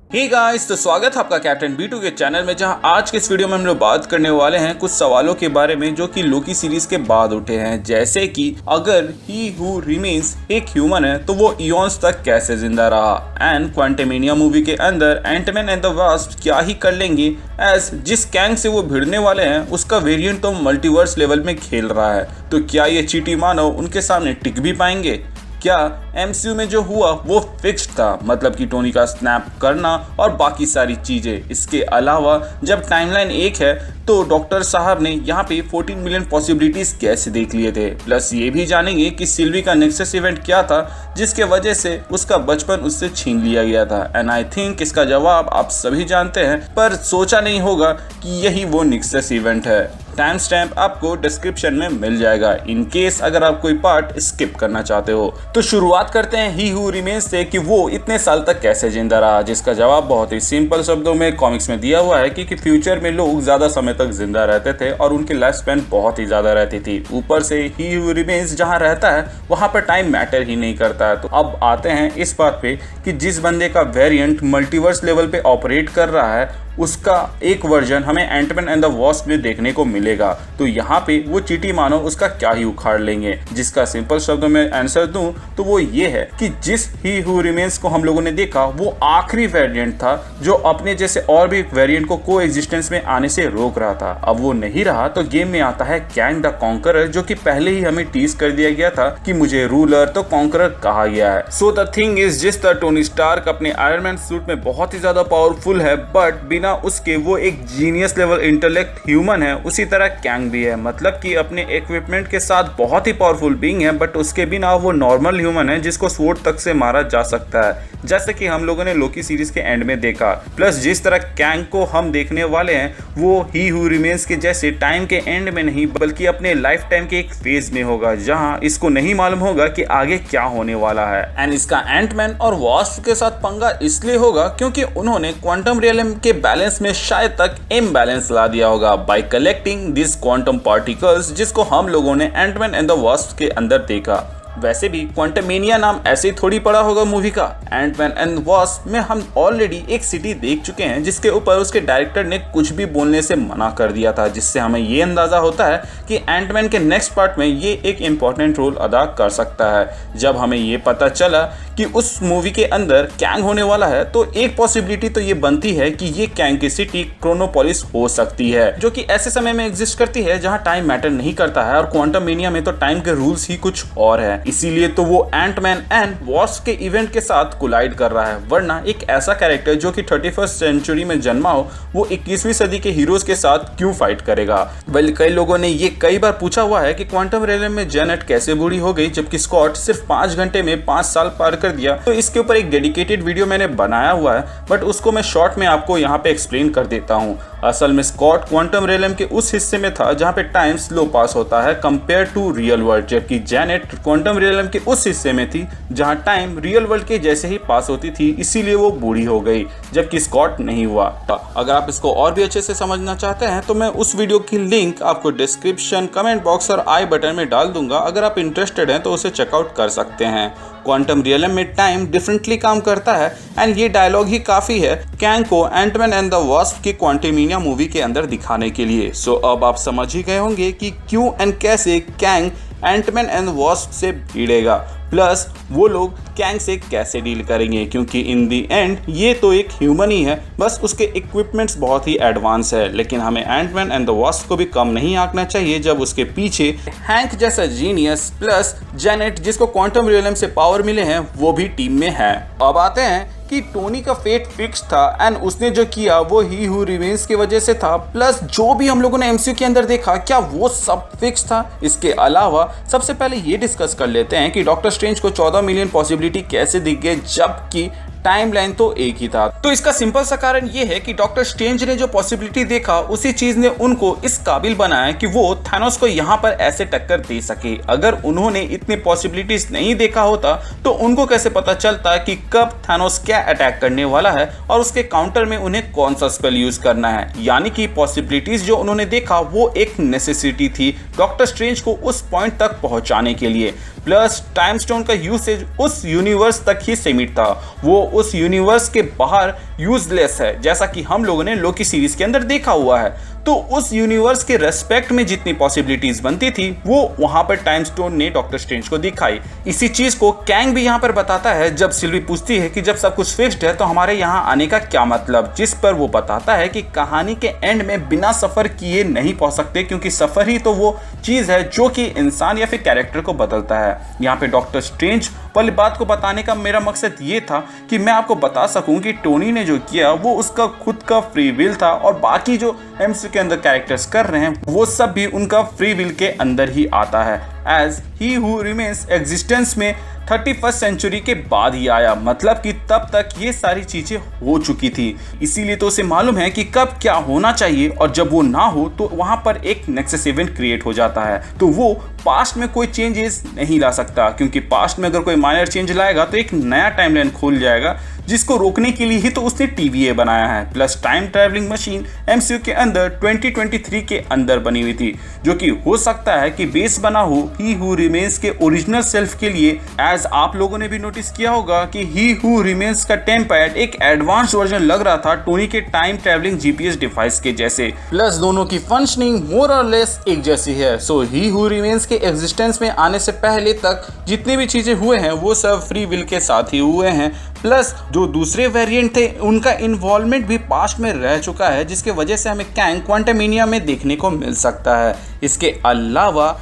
Hey guys, तो स्वागत है आपका कैप्टन B2 के चैनल में, जहां आज के इस वीडियो में हम लोग बात करने वाले हैं कुछ सवालों के बारे में जो कि लोकी सीरीज के बाद उठे हैं। जैसे कि अगर ही हु रिमेन्स एक ह्यूमन है तो वो इयॉन्स तक कैसे जिंदा रहा, एंड क्वांटमेनिया मूवी के अंदर एंटमैन एंड द वास्प क्या ही कर लेंगे, एज जिस कैंग से वो भिड़ने वाले हैं उसका वेरिएंट तो मल्टीवर्स लेवल में खेल रहा है। तो क्या ये चीटी मानव उनके सामने टिक भी पाएंगे? क्या MCU में जो हुआ वो फिक्स्ड था, मतलब कि टोनी का स्नैप करना और बाकी सारी चीजें। इसके अलावा जब टाइमलाइन एक है तो डॉक्टर साहब ने यहाँ पे 14 मिलियन पॉसिबिलिटीज कैसे देख लिए थे। प्लस ये भी जानेंगे कि सिल्वी का नेक्सस इवेंट क्या था जिसके वजह से उसका बचपन उससे छीन लिया गया था। एंड आई थिंक इसका जवाब आप सभी जानते हैं, पर सोचा नहीं होगा कि यही वो नेक्सस इवेंट है। टाइम स्टैम्प आपको डिस्क्रिप्शन में मिल जाएगा इन केस अगर आप कोई पार्ट स्किप करना चाहते हो। तो शुरुआत करते हैं ही हु रिमेन्स से कि वो इतने साल तक कैसे जिंदा रहा, जिसका जवाब बहुत ही सिंपल शब्दों में कॉमिक्स में दिया हुआ है कि फ्यूचर में लोग ज्यादा समय तक जिंदा रहते थे और उनकी लाइफ स्पैन बहुत ही ज्यादा रहती थी। ऊपर से ही हु रिमेन्स जहाँ रहता है वहां पर टाइम मैटर ही नहीं करता है। तो अब आते हैं इस बात पे कि जिस बंदे का वेरिएंट मल्टीवर्स लेवल पे ऑपरेट कर रहा है उसका एक वर्जन हमें एंटमैन एंड द वास्प में देखने को मिलेगा। तो यहाँ पे वो चीटी मानो उसका क्या ही उखाड़ लेंगे। जिसका सिंपल शब्दों में आंसर दूं तो वो ये है कि जिस ही हु रिमेन्स को हम लोगों ने देखा वो आखिरी वेरिएंट था जो अपने जैसे और भी वेरिएंट को को एग्जिस्टेंस में आने से रोक रहा था। अब वो नहीं रहा तो गेम में आता है कैंग द कॉन्करर, जो कि पहले ही हमें टीज कर दिया गया था कि मुझे रूलर तो कॉन्करर कहा गया है। सो द थिंग इज, जिस तरह टोनी स्टार्क अपने आयरन मैन सूट में बहुत ही ज्यादा पावरफुल है बट बिना उसके वो एक जीनियस लेवल इंटेलेक्ट ह्यूमन है, उसी तरह कैंग भी है। मतलब कि अपने इक्विपमेंट के साथ बहुत ही पावरफुल बीइंग है बट उसके बिना वो नॉर्मल ह्यूमन है जिसको स्वॉर्ड तक से मारा जा सकता है, जैसे कि हम लोगों ने लोकी सीरीज के एंड में देखा। प्लस जिस तरह कैंग को हम देखने वाले हैं वो ही हु रिमेन्स के जैसे टाइम के एंड में नहीं बल्कि अपने लाइफ टाइम के एक फेज में होगा जहां इसको नहीं मालूम होगा कि आगे क्या होने वाला है। एंड इसका एंटमैन और वास्प के साथ पंगा इसलिए होगा क्योंकि उन्होंने क्वांटम रियलम के बैलेंस में शायद तक इम्बैलेंस ला दिया होगा bye collecting this quantum particles, जिसको हम लोगों ने एंटमैन एंड द वास्प के अंदर देखा। वैसे भी क्वांटमेनिया नाम ऐसे ही थोड़ी पड़ा होगा मूवी का। एंटमैन एंड वास्प में हम ऑलरेडी एक सिटी देख चुके हैं जिसके ऊपर उसके डायरेक्टर ने कुछ भी बोलने से मना कर दिया था, जिससे हमें ये अंदाजा होता है कि एंटमैन के नेक्स्ट पार्ट में ये एक इम्पॉर्टेंट रोल अदा कर सकता है। जब हमें ये पता चला कि उस मूवी के अंदर कैंग होने वाला है तो एक पॉसिबिलिटी तो ये बनती है कि ये कैंग की सिटी क्रोनोपोलिस हो सकती है, जो कि ऐसे समय में एग्जिस्ट करती है जहां टाइम मैटर नहीं करता है और क्वांटमेनिया में तो टाइम के रूल्स ही कुछ और है। इसीलिए तो वो एंटमैन एंड वास्प के इवेंट के साथ कोलाइड कर रहा है, वरना एक ऐसा कैरेक्टर जो कि 31st सेंचुरी में जन्मा हो वो 21वीं सदी के हीरोज के साथ क्यों फाइट करेगा। वेल, कई लोगों ने ये कई बार पूछा हुआ है कि क्वांटम रियलम में जेनेट कैसे बूढ़ी हो गई जबकि स्कॉट सिर्फ 5 घंटे में 5 साल पार कर दिया। तो इसके ऊपर एक डेडिकेटेड वीडियो मैंने बनाया हुआ है बट उसको मैं शॉर्ट में आपको यहाँ पे एक्सप्लेन कर देता हूँ। असल में स्कॉट क्वांटम रियलम के उस हिस्से में था जहाँ पे टाइम स्लो पास होता है कंपेयर टू रियल वर्ल्ड, जबकि जेनेट क्वांटम रियलम के उस हिस्से में थी जहाँ टाइम रियल वर्ल्ड के जैसे ही पास होती थी, इसीलिए वो बूढ़ी हो गई जबकि स्कॉट नहीं हुआ। अगर आप इसको और भी अच्छे से समझना चाहते हैं तो मैं उस वीडियो की लिंक आपको डिस्क्रिप्शन, कमेंट बॉक्स और आई बटन में डाल दूंगा। अगर आप इंटरेस्टेड हैं तो उसे चेकआउट कर सकते हैं। क्वांटम रियलम में टाइम डिफरेंटली काम करता है एंड ये डायलॉग ही काफी है कैंग को एंटमैन एंड द वास्प की क्वांटमेनिया मूवी के अंदर दिखाने के लिए। सो अब आप समझ ही गए होंगे कि क्यों एंड कैसे कैंग एंटमैन एंड वास्प से भिड़ेगा, प्लस वो लोग कैंग से कैसे डील करेंगे, क्योंकि इन दी एंड ये तो एक ह्यूमन ही है, बस उसके इक्विपमेंट्स बहुत ही एडवांस है। लेकिन हमें एंटमैन एंड द वास्प को भी कम नहीं आंकना चाहिए जब उसके पीछे हैंक जैसा जीनियस प्लस जेनेट जिसको क्वांटम रियलम से पावर मिले हैं वो भी टीम में है। अब आते हैं कि टोनी का फेट फिक्स था एंड उसने जो किया वो ही हु रिमेन्स की वजह से था, प्लस जो भी हम लोगों ने MCU के अंदर देखा क्या वो सब फिक्स था। इसके अलावा सबसे पहले ये डिस्कस कर लेते हैं कि डॉक्टर स्ट्रेंज को 14 मिलियन पॉसिबिलिटी कैसे दिख गए जबकि टाइमलाइन तो एक ही था। तो इसका सिंपल सा कारण ये है कि डॉक्टर स्ट्रेंज ने जो पॉसिबिलिटी देखा उसी चीज ने उनको इस काबिल बनाया कि वो थानोस को यहाँ पर ऐसे टक्कर दे सके। अगर उन्होंने इतने पॉसिबिलिटीज नहीं देखा होता तो उनको कैसे पता चलता कि कब थानोस क्या अटैक करने वाला है और उसके काउंटर में उन्हें कौन सा स्पेल यूज करना है। यानी कि पॉसिबिलिटीज जो उन्होंने देखा वो एक नेसेसिटी थी डॉक्टर स्ट्रेंज को उस पॉइंट तक पहुंचाने के लिए। प्लस टाइम स्टोन का यूसेज उस यूनिवर्स तक ही सीमित था, वो उस यूनिवर्स के बाहर यूजलेस है, जैसा कि हम लोगों ने लोकी सीरीज के अंदर देखा हुआ है। तो उस यूनिवर्स के रेस्पेक्ट में जितनी पॉसिबिलिटीज बनती थी वो वहां पर टाइम स्टोन ने डॉक्टर स्ट्रेंज को दिखाई। इसी चीज को कैंग भी यहाँ पर बताता है जब सिल्वी पूछती है कि जब सब कुछ फिक्स्ड है तो हमारे यहाँ आने का क्या मतलब, जिस पर वो बताता है कि कहानी के एंड में बिना सफर किए नहीं पहुंच सकते, क्योंकि सफर ही तो वो चीज है जो कि इंसान या फिर कैरेक्टर को बदलता है। यहाँ पे डॉक्टर स्ट्रेंज वाली बात को बताने का मेरा मकसद ये था कि मैं आपको बता सकूं कि टोनी ने जो किया वो उसका खुद का फ्री विल था, और बाकी जो एमसीयू के अंदर कैरेक्टर्स कर रहे हैं वो सब भी उनका फ्री विल के अंदर ही आता है। As he who remains existence में 31st सेंचुरी के बाद ही आया, मतलब कि तब तक ये सारी चीजें हो चुकी थी, इसीलिए तो उसे मालूम है कि कब क्या होना चाहिए, और जब वो ना हो तो वहां पर एक नेक्सस इवेंट क्रिएट हो जाता है। तो वो पास्ट में कोई चेंजेस नहीं ला सकता, क्योंकि पास्ट में अगर कोई माइनर चेंज लाएगा तो एक नया टाइमलाइन खुल जाएगा, जिसको रोकने के लिए ही तो उसने TVA बनाया है। Plus time travelling machine MCU के अंदर 2023 के अंदर बनी हुई थी, जो कि हो सकता है कि बेस बना हो ही हु रिमेन्स के ओरिजिनल सेल्फ के लिए। एज आप लोगों ने भी नोटिस किया होगा कि ही हु रिमेन्स का टेम्पैड एक एडवांस वर्जन लग रहा था टोनी के टाइम ट्रैवलिंग GPS डिवाइस के जैसे, प्लस दोनों की फंक्शनिंग मोर और लेस एक जैसी है। सो ही हु रिमेन्स के एग्जिस्टेंस में आने से पहले तक जितनी भी चीजें हुए हैं वो सब फ्री विल के साथ ही हुए हैं। प्लस जो दूसरे वेरिएंट थे उनका इन्वॉल्वमेंट भी पास्ट में रह चुका है, जिसके वजह से हमें कैंग क्वांटमेनिया में देखने को मिल सकता है। इसके अलावा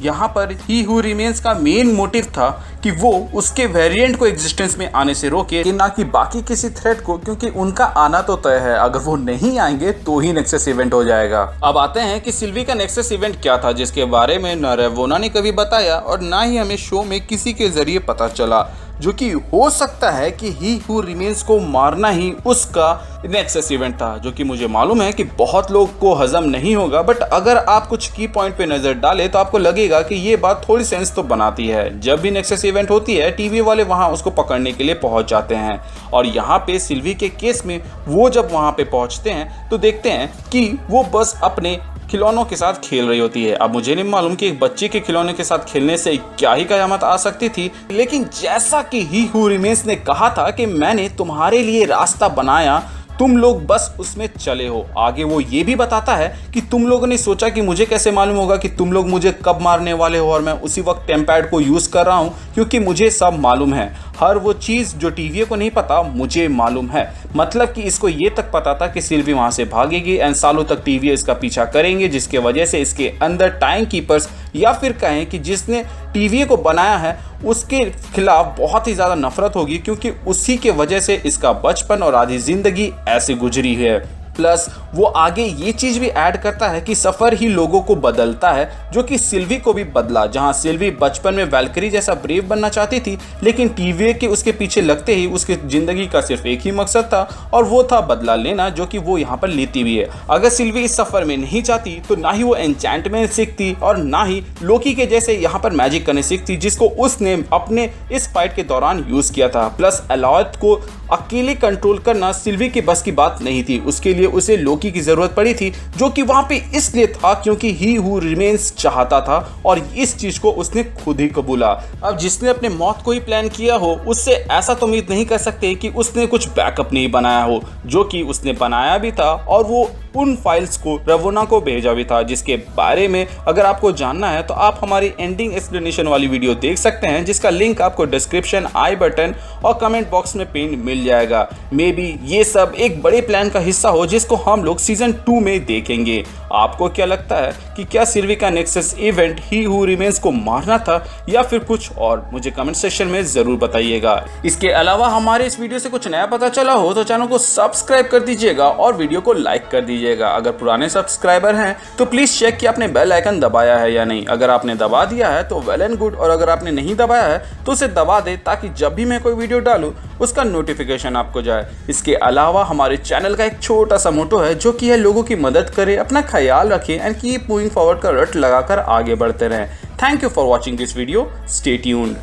यहाँ पर ही हु रिमेन्स का मेन मोटिव था कि वो उसके वेरिएंट को एग्जिस्टेंस में आने से रोके, कि ना कि बाकी किसी थ्रेट को, क्योंकि उनका आना तो तय है, अगर वो नहीं आएंगे तो ही नेक्सस इवेंट हो जाएगा। अब आते हैं कि सिल्वी का नेक्सस इवेंट क्या था, जिसके बारे में न रेवोना ने कभी बताया और ना ही हमें शो में किसी के जरिए पता चला, जो कि हो सकता है कि ही हु रिमेन्स को मारना ही उसका नेक्सस इवेंट था, जो कि मुझे मालूम है कि बहुत लोग को हजम नहीं होगा, बट अगर आप कुछ की पॉइंट पे नजर डालें तो आपको लगेगा कि ये बात थोड़ी सेंस तो बनाती है। जब भी नेक्सस इवेंट होती है टीवी वाले वहां उसको पकड़ने के लिए पहुंच जाते हैं, और यहाँ पे सिल्वी के केस में वो जब वहां पे पहुंचते हैं तो देखते हैं कि वो बस अपने खिलौनों के साथ खेल रही होती है। अब मुझे नहीं मालूम कि एक बच्चे के खिलौने के साथ खेलने से क्या ही कयामत आ सकती थी, लेकिन जैसा कि ही हु रिमेन्स ने कहा था कि मैंने तुम्हारे लिए रास्ता बनाया, तुम लोग बस उसमें चले हो। आगे वो ये भी बताता है कि तुम लोगों ने सोचा कि मुझे कैसे मालूम होगा कि तुम लोग मुझे कब मारने वाले हो, और मैं उसी वक्त टेम्पैड को यूज़ कर रहा हूँ, क्योंकि मुझे सब मालूम है। हर वो चीज़ जो TVA को नहीं पता मुझे मालूम है। मतलब कि इसको ये तक पता था कि सिल्वी वहाँ से भागेगी एंड सालों तक TVA इसका पीछा करेंगे, जिसके वजह से इसके अंदर टाइम कीपर्स या फिर कहें कि जिसने TVA को बनाया है उसके खिलाफ बहुत ही ज़्यादा नफरत होगी, क्योंकि उसी के वजह से इसका बचपन और आधी ज़िंदगी ऐसे गुजरी है। प्लस वो आगे ये चीज़ भी ऐड करता है कि सफ़र ही लोगों को बदलता है, जो कि सिल्वी को भी बदला। जहां सिल्वी बचपन में वैल्करी जैसा ब्रेव बनना चाहती थी, लेकिन TVA के उसके पीछे लगते ही उसकी ज़िंदगी का सिर्फ एक ही मकसद था, और वो था बदला लेना, जो कि वो यहाँ पर लेती भी है। अगर सिल्वी इस सफ़र में नहीं जाती तो ना ही वो एन्चेंटमेंट सीखती और ना ही लोकी के जैसे यहाँ पर मैजिक करने सीखती, जिसको उसने अपने इस फाइट के दौरान यूज़ किया था। प्लस एलॉयथ को अकेले कंट्रोल करना सिल्वी के बस की बात नहीं थी, उसके लिए उसे लोकी की जरूरत पड़ी थी, जो कि वहां पे इसलिए था क्योंकि ही हु रिमेन्स चाहता था, और इस चीज को उसने खुद ही कबूला। अब जिसने अपने मौत को ही प्लान किया हो उससे ऐसा तो उम्मीद नहीं कर सकते कि उसने कुछ बैकअप नहीं बनाया हो, जो कि उसने बनाया भी था, और वो उन फाइल्स को रेवोना को भेजा भी था, जिसके बारे में अगर आपको जानना है तो आप हमारी एंडिंग एक्सप्लेनेशन वाली वीडियो देख सकते हैं, जिसका लिंक आपको डिस्क्रिप्शन, आई बटन और कमेंट बॉक्स में पिन मिल जाएगा। मे बी ये सब एक बड़े प्लान का हिस्सा हो, जिसको हम लोग सीजन 2 में देखेंगे। आपको क्या लगता है कि क्या सिल्वी का nexus event he who remains को मारना था या फिर कुछ और? मुझे कमेंट सेक्शन में जरूर बताइएगा। इसके अलावा हमारे इस वीडियो से कुछ नया पता चला हो तो चैनल को सब्सक्राइब कर दीजिएगा और वीडियो को लाइक कर दीजिएगा। अगर पुराने सब्सक्राइबर हैं तो प्लीज चेक कि आपने बेल आइकन दबाया है या नहीं। अगर आपने दबा दिया है तो वेल एंड गुड, और अगर आपने नहीं दबाया है तो उसे दबा दे, ताकि जब भी मैं कोई वीडियो डालूं उसका नोटिफिकेशन आपको जाए। इसके अलावा हमारे चैनल का एक छोटा सा मोटो है, जो कि है लोगों की मदद करें, अपना ख्याल रखें एंड कीप मूविंग फॉरवर्ड का रट लगाकर आगे बढ़ते रहें। Thank you for watching this video. Stay tuned.